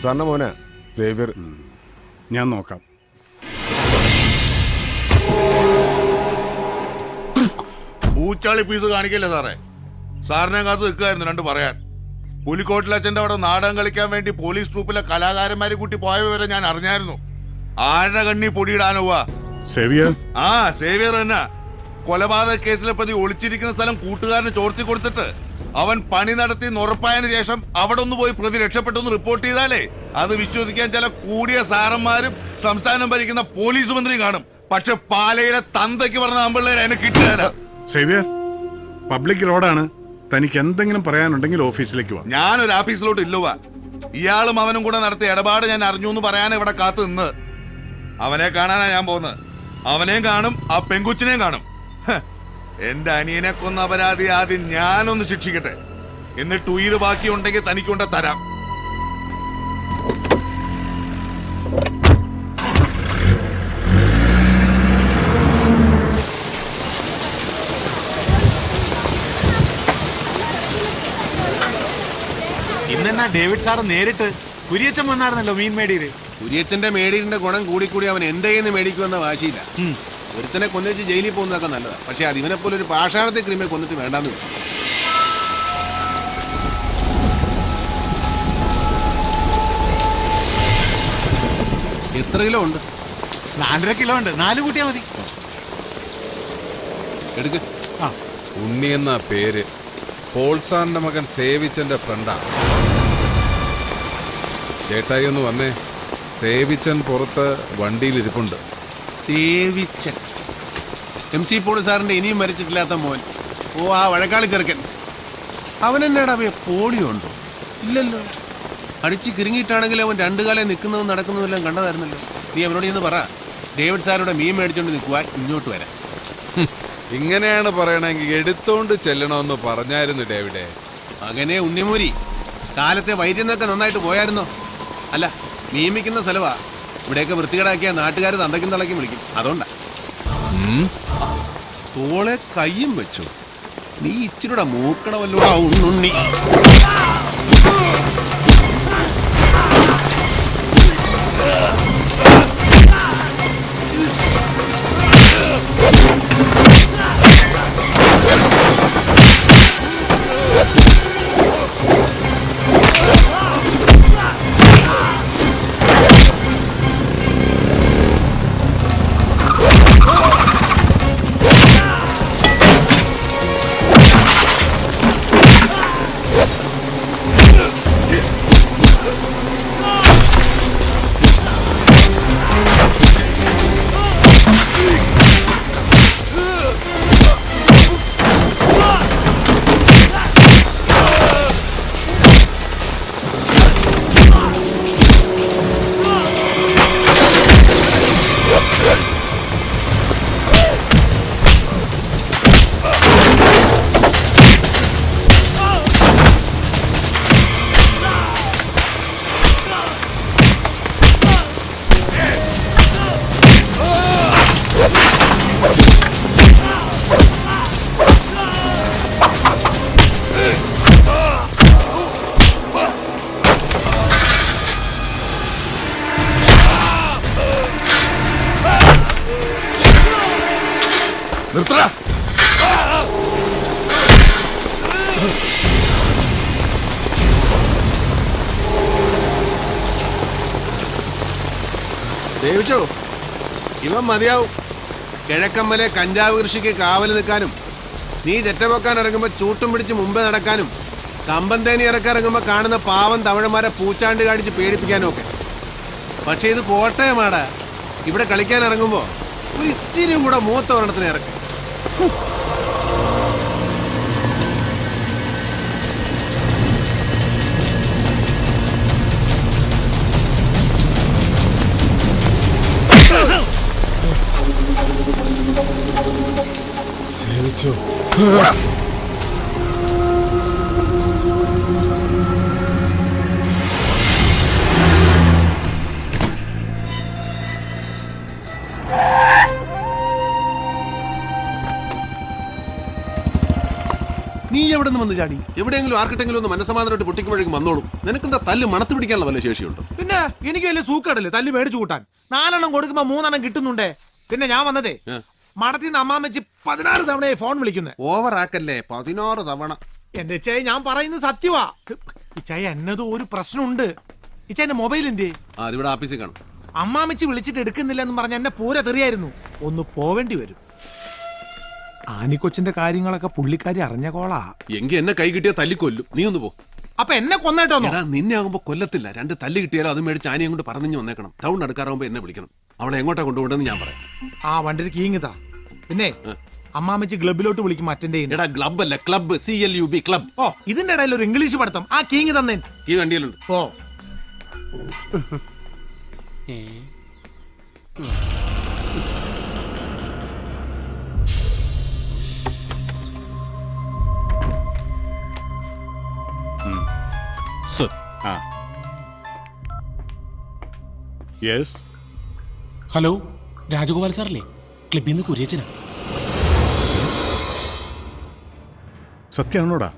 സാറിന്റെ മോനെ സേവ്യർ. ഞാൻ നോക്കാം. പൂച്ചാളി പീസ് കാണിക്കല്ലേ സാറേ? സാറിനെ കാത്ത് നിൽക്കുമായിരുന്നു രണ്ട് പറയാൻ. പുലിക്കോട്ടിലച്ഛന്റെ അവിടെ നാടകം കളിക്കാൻ വേണ്ടി പോലീസ് ട്രൂപ്പിലെ കലാകാരന്മാരെ കൂട്ടി പോയ വിവരം ഞാൻ അറിഞ്ഞായിരുന്നു. ആരുടെ കണ്ണി പൊടിയിടാനോവാ? സേവിയർ? ആ സേവിയർ തന്നെ. കൊലപാതക കേസിലെ പ്രതി ഒളിച്ചിരിക്കുന്ന സ്ഥലം കൂട്ടുകാരന് ചോർത്തി കൊടുത്തിട്ട് അവൻ പണി നടത്തി ഉറപ്പായതിനു ശേഷം അവിടെ ഒന്ന് പോയി പ്രതി രക്ഷപ്പെട്ടെന്ന് റിപ്പോർട്ട് ചെയ്താലേ അത് വിശ്വസിക്കാൻ ചില കൂടിയ സാറന്മാരും സംസ്ഥാനം ഭരിക്കുന്ന പോലീസ് മന്ത്രിയും കാണും. പക്ഷെ പാലയിലെ തന്തയ്ക്ക് പറഞ്ഞ ആമ്പിള്ളേരെ അതിനെ കിട്ടുകയില്ല. സേവിയർ, പബ്ലിക് റോഡാണ്. തനിക്ക് എന്തെങ്കിലും പറയാനുണ്ടെങ്കിൽ ഓഫീസിലേക്ക് വാ. ഞാനൊരു ഓഫീസിലോട്ട് ഇല്ലുവാ. ഇയാളും അവനും കൂടെ നടത്തിയ ഇടപാട് ഞാൻ അറിഞ്ഞു എന്ന് പറയാൻ ഇവിടെ കാത്തു നിന്ന്. അവനെ കാണാനാ ഞാൻ പോകുന്നത്. അവനെയും കാണും, ആ പെങ്കുച്ചിനെയും കാണും. എന്റെ അനിയനെ കൊന്ന അപരാധി ആദ്യം ഞാനൊന്ന് ശിക്ഷിക്കട്ടെ, എന്നിട്ട് ഉയിര് ബാക്കിയുണ്ടെങ്കിൽ തനിക്കൊണ്ട് തരാം. ഇന്നെന്നാ ഡേവിഡ് സാറ് നേരിട്ട് കുര്യച്ചൻ വന്നായിരുന്നല്ലോ മീൻ മേടിയില്. കുര്യച്ചന്റെ മേടിയുടെ ഗുണം കൂടി അവൻ എന്റെ കയ്യിൽ നിന്ന് മേടിക്കുമെന്ന വാശിയില്ല. ഒരുത്തനെ കൊന്നുവെച്ച് ജയിലിൽ പോകുന്നതൊക്കെ നല്ലതാ. പക്ഷെ അതിവനെ പോലെ ഒരു പാഷാണത്തെ ക്രിമിയെ കൊന്നിട്ട് വേണ്ടാന്ന് വെച്ചു. എത്ര കിലോ ഉണ്ട്? 4.5 കിലോ ഉണ്ട്. 4 കൂട്ടിയാ മതി. എടുക്ക്. ഉണ്ണി എന്ന പേര് പോൾസാറിന്റെ മകൻ സേവിച്ചന്റെ ഫ്രണ്ടാണ്. ചേട്ടായി ഒന്ന് വന്നേ. സേവിച്ചൻ പുറത്ത് വണ്ടിയിലിരിപ്പുണ്ട്. സേവിച്ചൻ MC പോൾ സാറിന്റെ ഇനിയും മരിച്ചിട്ടില്ലാത്ത മോൻ. ഓ, ആ വഴക്കാളി ചെറുക്കൻ. അവൻ എന്നാടാ പോളിയോ ഉണ്ടോ? ഇല്ലല്ലോ. അടിച്ച് കിരിങ്ങിയിട്ടാണെങ്കിലും അവൻ 2 കാലം നിൽക്കുന്നതും നടക്കുന്നതും എല്ലാം കണ്ടതായിരുന്നല്ലോ. നീ അവനോട് ഇന്ന് പറ, ഡേവിഡ് സാറുടെ മീൻ മേടിച്ചോണ്ട് നിൽക്കുവാൻ ഇങ്ങോട്ട് വരാം. ഇങ്ങനെയാണ് പറയണമെങ്കിൽ എടുത്തോണ്ട് ചെല്ലണമെന്ന് പറഞ്ഞായിരുന്നു ഡേവിഡേ. അങ്ങനെ ഉണ്ണിമൂരി കാലത്തെ വൈദ്യുന്നൊക്കെ നന്നായിട്ട് പോയായിരുന്നോ? അല്ല, നിയമിക്കുന്ന സ്ഥലവാ. ഇവിടെയൊക്കെ വൃത്തികേടാക്കിയ നാട്ടുകാർ തന്തയ്ക്കും തളയ്ക്കും വിളിക്കും. അതുകൊണ്ടാ. തോളെ കയ്യും വെച്ചു. നീ ഇച്ചിരൂടെ മൂക്കണമല്ലോ ഉണ്ണുണ്ണി. ദേവിച്ചോ, ഇവൻ മതിയാവും. കിഴക്കമ്മലെ കഞ്ചാവ് കൃഷിക്ക് കാവൽ നിൽക്കാനും, നീ ചെറ്റപൊക്കാൻ ഇറങ്ങുമ്പോൾ ചൂട്ടും പിടിച്ച് മുമ്പേ നടക്കാനും, കമ്പം തേനി ഇറക്കിറങ്ങുമ്പോൾ കാണുന്ന പാവം തമിഴന്മാരെ പൂച്ചാണ്ട് കാണിച്ച് പേടിപ്പിക്കാനും ഒക്കെ. പക്ഷെ ഇത് കോട്ടയമാടാ. ഇവിടെ കളിക്കാൻ ഇറങ്ങുമ്പോൾ ഒരു ഇച്ചിരി കൂടെ മൂത്ത ഒരെണ്ണത്തിന് ഇറക്കും. സേവിച്ചു. നീ നീ എവിടെ നിന്ന് വന്ന് ചാടി? എവിടെയെങ്കിലും ആർക്കിട്ടെങ്കിലും ഒന്ന് മനസ്സമാധാനമായിട്ട് പൊട്ടിക്കുമ്പോഴേക്കും വന്നോളും. നിനക്കെന്താ തല്ല് മണത്ത് പിടിക്കാനുള്ള വല്ല ശേഷിയുണ്ടോ? പിന്നെ എനിക്ക് വലിയ സൂക്കടല്ലേ തല്ലി മേടിച്ചു കൂട്ടാൻ. 4 എണ്ണം കൊടുക്കുമ്പോ 3 എണ്ണം കിട്ടുന്നുണ്ടേ. പിന്നെ ഞാൻ വന്നതേ മടത്തിന്ന് അമ്മാമ്മച്ചി 16 തവണയായി ഫോൺ വിളിക്കുന്നത്. ഓവർ ആക്കല്ലേ, 16 തവണ. എന്റെ ഇച്ചായ ഞാൻ പറയുന്നത് സത്യവാ. ഇച്ചായ എന്നതും ഒരു പ്രശ്നമുണ്ട്. ഇച്ചായന്റെ മൊബൈലിന്റെ അതിവിടെ ആഫീസിൽ കാണും. അമ്മാമ്മച്ചി വിളിച്ചിട്ട് എടുക്കുന്നില്ലെന്ന് പറഞ്ഞ എന്നെ പൂര തെറിയായിരുന്നു. ഒന്ന് പോവേണ്ടി വരും. ആനിക്കൊച്ചിന്റെ കാര്യങ്ങളൊക്കെ പുള്ളിക്കാരി അറിഞ്ഞ കോളാ. എങ്കി എന്നെ കൈ കിട്ടിയ തല്ലിക്കൊല്ലും. നീ ഒന്ന് പോ. അപ്പൊ എന്നെ കൊന്നേട്ടോ? നിന്നെ ആകുമ്പോ കൊല്ലത്തില്ല. 2 തല്ല് കിട്ടിയാലും അത് മേടിച്ച് ആനയും കൊണ്ട് പറഞ്ഞു വന്നേക്കണം. ടൗൺ അടുക്കാറാകുമ്പോ എന്നെ വിളിക്കണം. അവളെ എങ്ങോട്ടാ കൊണ്ടുപോകണ്ടെന്ന് ഞാൻ പറയാം. ആ വണ്ടിയുടെ കീങ്ങിതാ. പിന്നെ അമ്മാമ്മച്ചി ക്ലബിലോട്ട് വിളിക്കും അറ്റൻഡ് ചെയ്യുന്നു. എടാ ക്ലബ് അല്ല, ക്ലബ്, CLUB, ക്ലബ്. ഓ ഇതിന്റെ ഇടയിൽ ഒരു ഇംഗ്ലീഷ് പഠിത്തം. ആ കീങ് തന്നെ ഈ വണ്ടിയിലുണ്ട്. ഓ സർ. ആ യെസ്. ഹലോ, രാജഗോപാൽ സാറല്ലേ? ക്ലബിൽ നിന്ന് കുര്യച്ചനാ. സത്യമാണോടാ?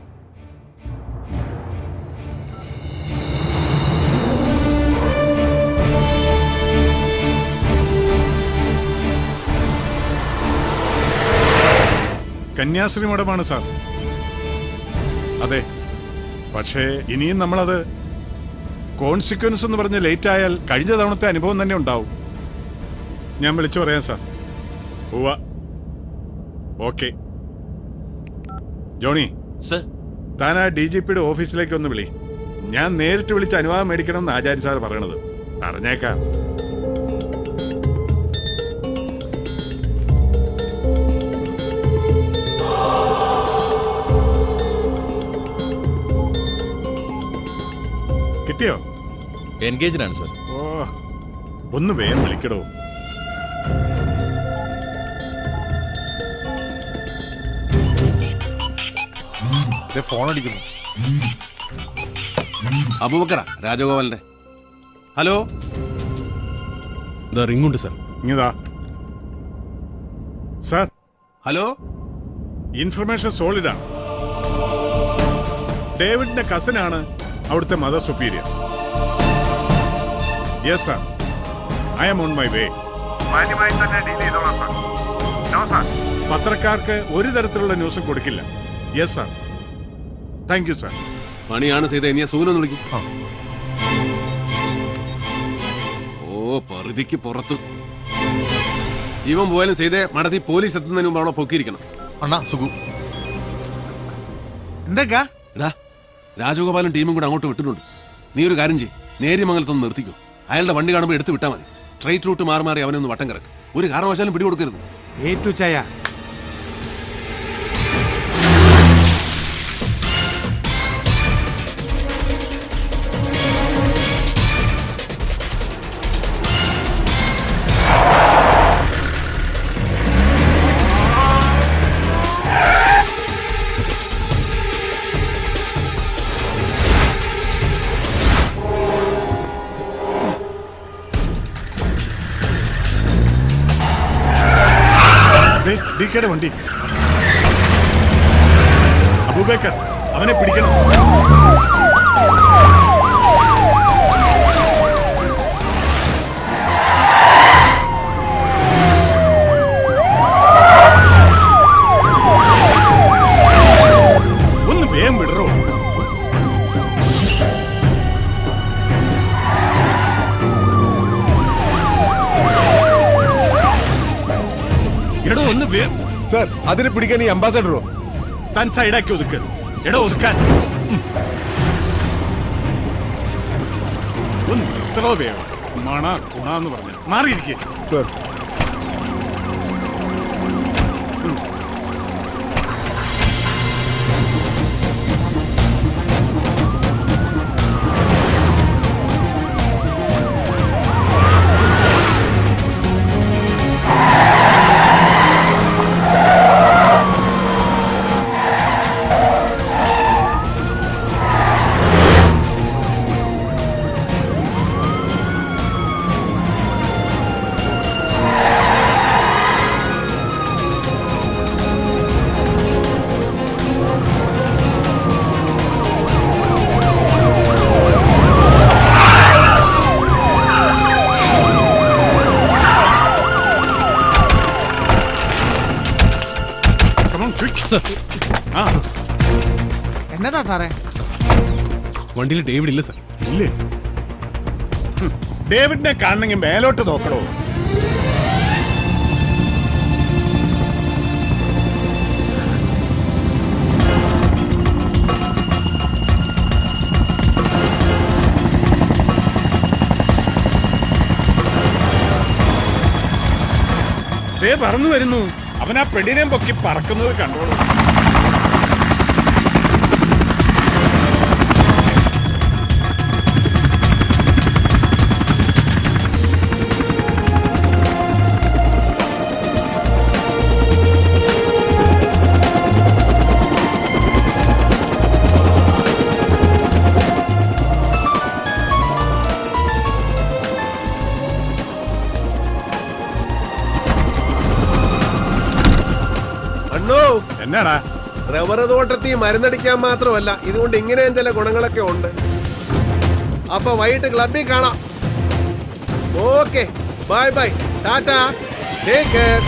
കന്യാസ്ത്രീ മഠമാണ് സാർ. അതെ, പക്ഷേ ഇനിയും നമ്മളത് കോൺസിക്വൻസ് എന്ന് പറഞ്ഞ് ലേറ്റ് ആയാൽ കഴിഞ്ഞ തവണത്തെ അനുഭവം തന്നെ ഉണ്ടാവും. ഞാൻ വിളിച്ചു പറയാം സാർ. ഉവ്വ. ഓക്കെ. Johnny, sir. താൻ ആ DGPയുടെ ഓഫീസിലേക്ക് ഒന്ന് വിളി. ഞാൻ നേരിട്ട് വിളിച്ച് അനുവാദം മേടിക്കണമെന്ന് ആചാര്യ സാർ പറയണത്. പറഞ്ഞേക്കാം. കിട്ടിയോ? എൻഗേജ്ഡ് ആണ് സർ. ഓ, ഒന്ന് വേഗം വിളിക്കടോ. ഫോൺ അടിക്കുന്നു. അബൂബക്കറ, രാജഗോപാലിന്റെ. ഹലോ, റിംഗ് ഉണ്ട് സർ. ഇങ്ങതാ സാർ. ഹലോ. ഇൻഫർമേഷൻ സോളിഡാണ്. ഡേവിഡിന്റെ കസിനാണ് അവിടുത്തെ mother superior. Yes sir, I am on my way. പത്രക്കാർക്ക് ഒരു തരത്തിലുള്ള ന്യൂസും കൊടുക്കില്ല. Yes sir, thank you sir. പണിയാണ് ചെയ്ത. ഇനി സൂനൊന്ന് വിളിക്കും. ഓ, പരിധിക്ക് പുറത്ത്. ഇവൻ പോയാലും ചെയ്തേ മടത്തി പോലീസ് എത്തുന്നതിന് മുമ്പ് അവിടെ പൊക്കിയിരിക്കണം. അണ്ണാ സുഖു. എന്തൊക്കെയാ? എടാ, രാജഗോപാലും ടീമും കൂടെ അങ്ങോട്ട് വിട്ടിട്ടുണ്ട്. നീ ഒരു കാര്യം ചെയ്യും, നേര്യമംഗലത്തൊന്ന് നിർത്തിക്കോ. അയാളുടെ വണ്ടി കാണുമ്പോൾ എടുത്ത് വിട്ടാൽ മതി. സ്ട്രൈറ്റ് റൂട്ട് മാറി മാറി അവനൊന്ന് വട്ടം കിടക്കും. ഒരു കാരണവശാലും പിടികൊടുക്കരുത്. ഏറ്റു ചായ. DKയുടെ വണ്ടി. അബൂബക്കർ, അവനെ പിടിക്കണം. ഒന്ന് വേഗം വിടറോ. എടോ ഒന്ന് വേഗം. സർ, അതിനെ പിടിക്കാൻ ഈ അംബാസഡറോ? താൻ സൈഡാക്കി ഒതുക്ക്. എടോ ഒതുക്കാൻ. ഒന്ന് ഇത്രോ വേണം. മണ കുണാന്ന് പറഞ്ഞു മാറിയിരിക്കേ. സർ, സർ ആ എന്നതാ സാറേ? വണ്ടിയിൽ ഡേവിഡ് ഇല്ല സർ. ഇല്ലേ? ഡേവിഡിനെ കാണണമെങ്കിൽ മേലോട്ട് നോക്കണോ? ദേ പറന്നു വരുന്നു. അവൻ ആ പെണ്ണിനെ പൊക്കി പറക്കുന്നത് കണ്ടോളൂ. അണ്ണോ, എന്നാടാ? റബ്ബർ തോട്ടത്തിൽ മരുന്നടിക്കാൻ മാത്രമല്ല, ഇതുകൊണ്ട് ഇങ്ങനെയും ചില ഗുണങ്ങളൊക്കെ ഉണ്ട്. അപ്പൊ വൈകിട്ട് ക്ലബിൽ കാണാം. Okay, bye bye, Tata, take care.